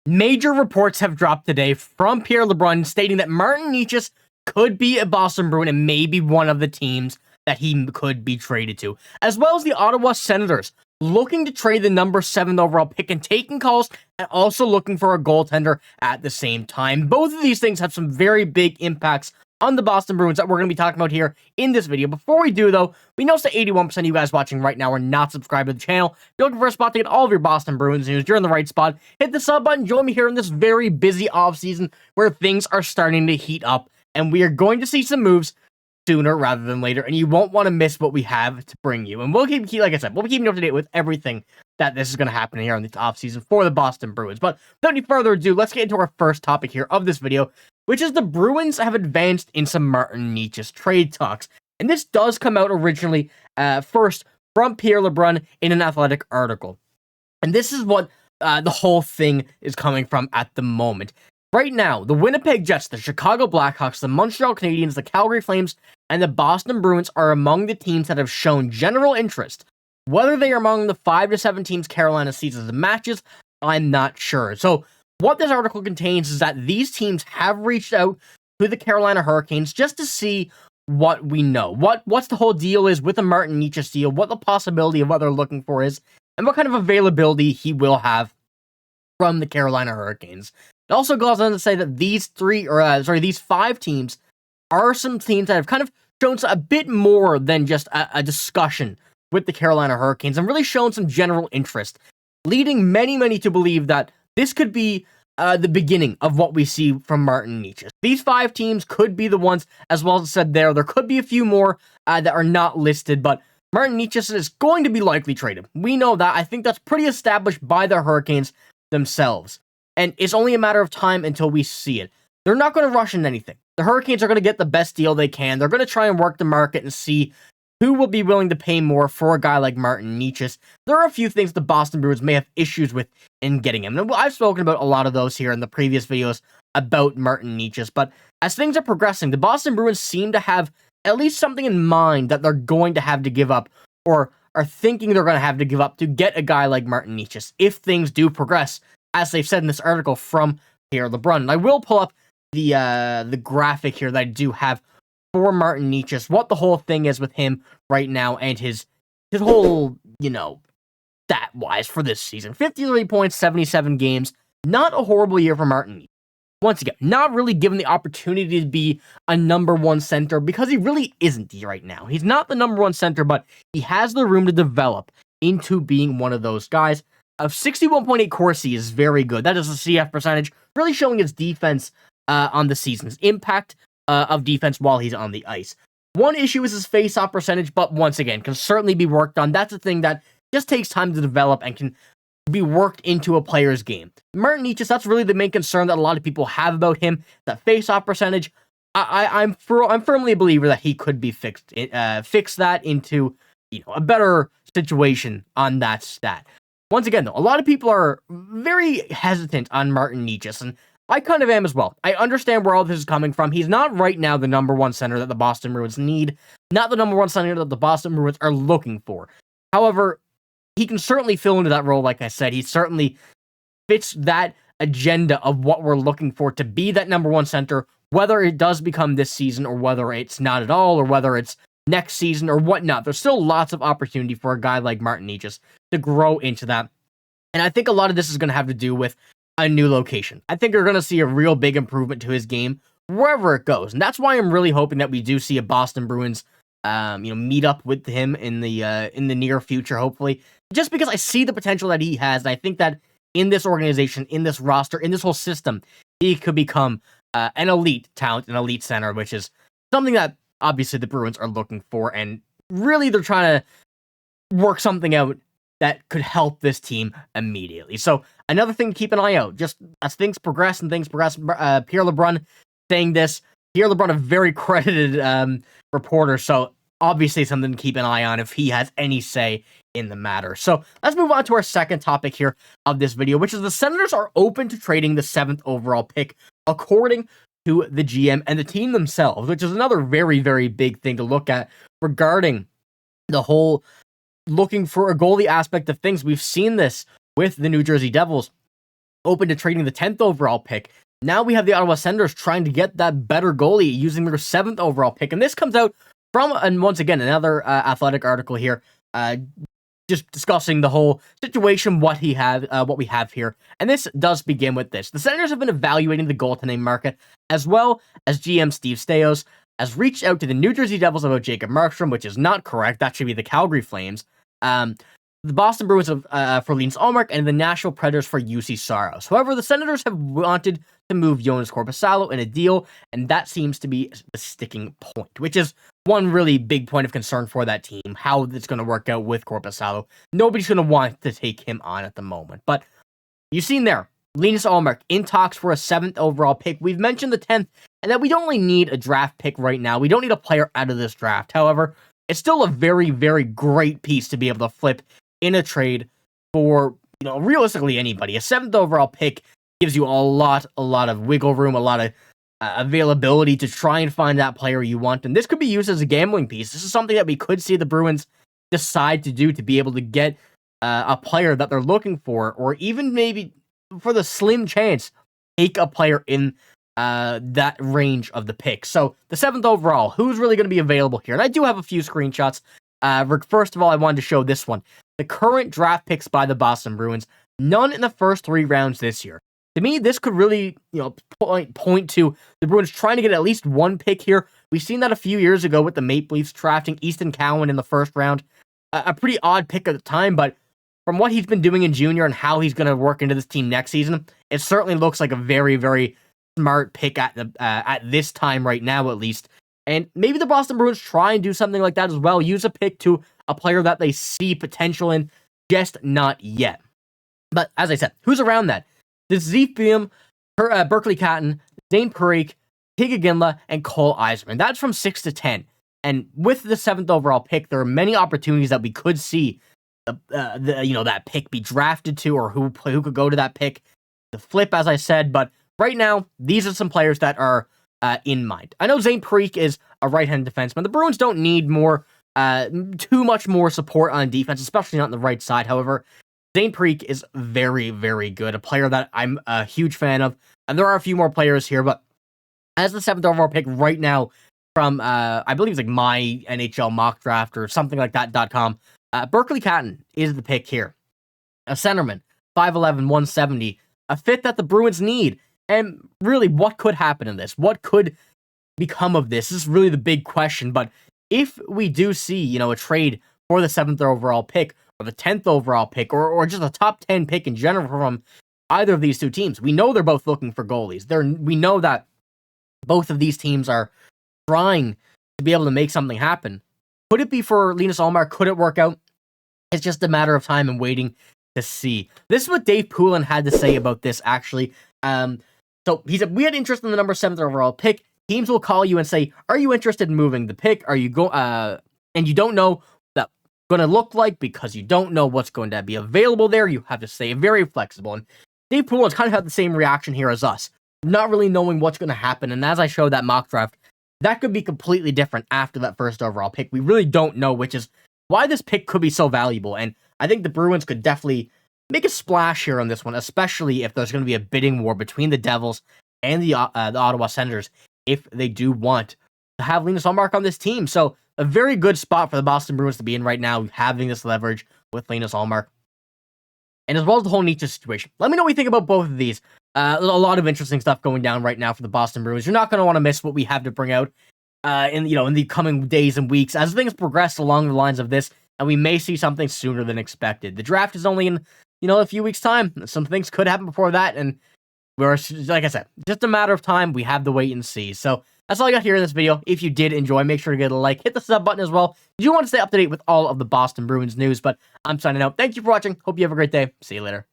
Major reports have dropped today from Pierre LeBrun stating that Martin Necas could be a Boston Bruin and maybe one of the teams that he could be traded to, as well as the Ottawa Senators looking to trade the number 7 overall pick and taking calls and also looking for a goaltender at the same time. Both of these things have some very big impacts on the Boston Bruins that we're going to be talking about here in this video. Before we do, though, we notice that 81% of you guys watching right now are not subscribed to the channel. If you're looking for a spot to get all of your Boston Bruins news, you're in the right spot. Hit the sub button. Join me here in this very busy offseason where things are starting to heat up, and we are going to see some moves sooner rather than later, and you won't want to miss what we have to bring you. And we'll keep like I said, we'll be keeping you up to date with everything that this is going to happen here in the offseason for the Boston Bruins. But without any further ado, let's get into our first topic here of this video, which is the Bruins have advanced in some Martin Necas trade talks. And this does come out originally first from Pierre LeBrun in an Athletic article. And this is what the whole thing is coming from at the moment. Right now, the Winnipeg Jets, the Chicago Blackhawks, the Montreal Canadiens, the Calgary Flames, and the Boston Bruins are among the teams that have shown general interest. Whether they are among the 5 to 7 teams Carolina sees as the matches, I'm not sure. So what this article contains is that these teams have reached out to the Carolina Hurricanes just to see what we know. What's the whole deal is with the Martin Necas deal, what the possibility of what they're looking for is, and what kind of availability he will have from the Carolina Hurricanes. It also goes on to say that these 5 teams are some teams that have kind of shown a bit more than just a discussion with the Carolina Hurricanes and really shown some general interest, leading many to believe that this could be the beginning of what we see from Martin Necas. These 5 teams could be the ones, as well as said there could be a few more that are not listed, but Martin Necas is going to be likely traded. We know that. I think that's pretty established by the Hurricanes themselves. And it's only a matter of time until we see it. They're not going to rush into anything. The Hurricanes are going to get the best deal they can. They're going to try and work the market and see who will be willing to pay more for a guy like Martin Necas. There are a few things the Boston Bruins may have issues with in getting him. And I've spoken about a lot of those here in the previous videos about Martin Necas. But as things are progressing, the Boston Bruins seem to have at least something in mind that they're going to have to give up, or are thinking they're going to have to give up to get a guy like Martin Necas if things do progress, as they've said in this article from Pierre LeBrun. And I will pull up the graphic here that I do have for Martin Necas, what the whole thing is with him right now, and his whole, stat-wise for this season. 53 points, 77 games. Not a horrible year for Martin Necas. Once again, not really given the opportunity to be a number 1 center because he really isn't right now. He's not the number 1 center, but he has the room to develop into being one of those guys. Of 61.8 Corsi is very good. That is a CF percentage, really showing his defense on the season's impact of defense while he's on the ice. One issue is his face-off percentage, but once again, can certainly be worked on. That's a thing that just takes time to develop and can be worked into a player's game. Martin Necas, that's really the main concern that a lot of people have about him. That face-off percentage, I'm firmly a believer that he could be fixed. Fix that into a better situation on that stat. Once again, though, a lot of people are very hesitant on Martin Necas, and I kind of am as well. I understand where all this is coming from. He's not right now the number 1 center that the Boston Bruins need, not the number 1 center that the Boston Bruins are looking for. However, he can certainly fill into that role, like I said. He certainly fits that agenda of what we're looking for to be that number 1 center, whether it does become this season or whether it's not at all, or whether it's next season or whatnot. There's still lots of opportunity for a guy like Martin Necas to grow into that. And I think a lot of this is going to have to do with a new location. I think you're going to see a real big improvement to his game wherever it goes. And that's why I'm really hoping that we do see a Boston Bruins meet up with him in the near future, hopefully. Just because I see the potential that he has, and I think that in this organization, in this roster, in this whole system, he could become an elite talent, an elite center, which is something that obviously the Bruins are looking for, and really they're trying to work something out that could help this team immediately. So another thing to keep an eye out, just as things progress, Pierre LeBrun saying this, Pierre LeBrun, a very credited reporter, so obviously something to keep an eye on if he has any say in the matter. So let's move on to our second topic here of this video, which is the Senators are open to trading the 7th overall pick, according to the GM and the team themselves, which is another very big thing to look at regarding the whole looking for a goalie aspect of things. We've seen this with the New Jersey Devils open to trading the 10th overall pick. Now we have the Ottawa Senators trying to get that better goalie using their 7th overall pick. And this comes out from, and once again, another Athletic article here, just discussing the whole situation, what we have here. And this does begin with this. The Senators have been evaluating the goaltending market, as well as GM Steve Staios has reached out to the New Jersey Devils about Jacob Marchand, which is not correct. That should be the Calgary Flames. The Boston Bruins for Linus Ullmark, and the Nashville Predators for UC Saros. However, the Senators have wanted to move Joonas Korpisalo in a deal, and that seems to be the sticking point, which is one really big point of concern for that team, how it's going to work out with Korpisalo. Nobody's going to want to take him on at the moment. But you've seen there, Linus Ullmark in talks for a 7th overall pick. We've mentioned the 10th, and that we don't really need a draft pick right now. We don't need a player out of this draft. However, it's still a very, very great piece to be able to flip in a trade for, realistically anybody. A 7th overall pick gives you a lot of wiggle room, a lot of availability to try and find that player you want. And this could be used as a gambling piece. This is something that we could see the Bruins decide to do to be able to get a player that they're looking for, or even maybe for the slim chance, take a player in that range of the pick. So the 7th overall, who's really going to be available here? And I do have a few screenshots. First of all, I wanted to show this one. The current draft picks by the Boston Bruins, none in the first 3 rounds this year. To me, this could really, point to the Bruins trying to get at least one pick here. We've seen that a few years ago with the Maple Leafs drafting Easton Cowan in the first round. A pretty odd pick at the time, but from what he's been doing in junior and how he's going to work into this team next season, it certainly looks like a very, very smart pick at this time right now, at least. And maybe the Boston Bruins try and do something like that as well. Use a pick to a player that they see potential in, just not yet. But as I said, who's around that? This Zeefium, Berkeley Catton, Zane Parik, Higa Ginla, and Cole Eiserman. That's from 6 to 10. And with the 7th overall pick, there are many opportunities that we could see that pick be drafted to, or who could go to that pick. The flip, as I said, but right now, these are some players that are in mind. I know Zane Parik is a right-handed defenseman. The Bruins don't need too much more support on defense, especially not on the right side. However, Zane Parik is very, very good. A player that I'm a huge fan of. And there are a few more players here, but as the 7th overall pick right now from, I believe it's like my NHL mock draft or something like that.com, Berkeley Catton is the pick here. A centerman, 5'11", 170, a fit that the Bruins need. And really, what could happen in this? What could become of this? This is really the big question. But if we do see, a trade for the 7th overall pick, or the 10th overall pick, or just a top 10 pick in general from either of these two teams, we know they're both looking for goalies. We know that both of these teams are trying to be able to make something happen. Could it be for Linus Ullmark? Could it work out? It's just a matter of time and waiting to see. This is what Dave Poulin had to say about this, actually. So he said, we had interest in the number 7th overall pick. Teams will call you and say, are you interested in moving the pick? Are you and you don't know what that's going to look like because you don't know what's going to be available there. You have to stay very flexible. And Dave Poulin's kind of had the same reaction here as us, not really knowing what's going to happen. And as I showed that mock draft, that could be completely different after that 1st overall pick. We really don't know, which is why this pick could be so valuable. And I think the Bruins could definitely make a splash here on this one, especially if there's going to be a bidding war between the Devils and the Ottawa Senators if they do want to have Linus Ullmark on this team. So a very good spot for the Boston Bruins to be in right now, having this leverage with Linus Ullmark. And as well as the whole Necas situation. Let me know what you think about both of these. A lot of interesting stuff going down right now for the Boston Bruins. You're not going to want to miss what we have to bring out in the coming days and weeks as things progress along the lines of this, and we may see something sooner than expected. The draft is only in a few weeks' time. Some things could happen before that, and we're, like I said, just a matter of time. We have to wait and see. So that's all I got here in this video. If you did enjoy, make sure to get a like, hit the sub button as well. If you want to stay up to date with all of the Boston Bruins news, but I'm signing out. Thank you for watching. Hope you have a great day. See you later.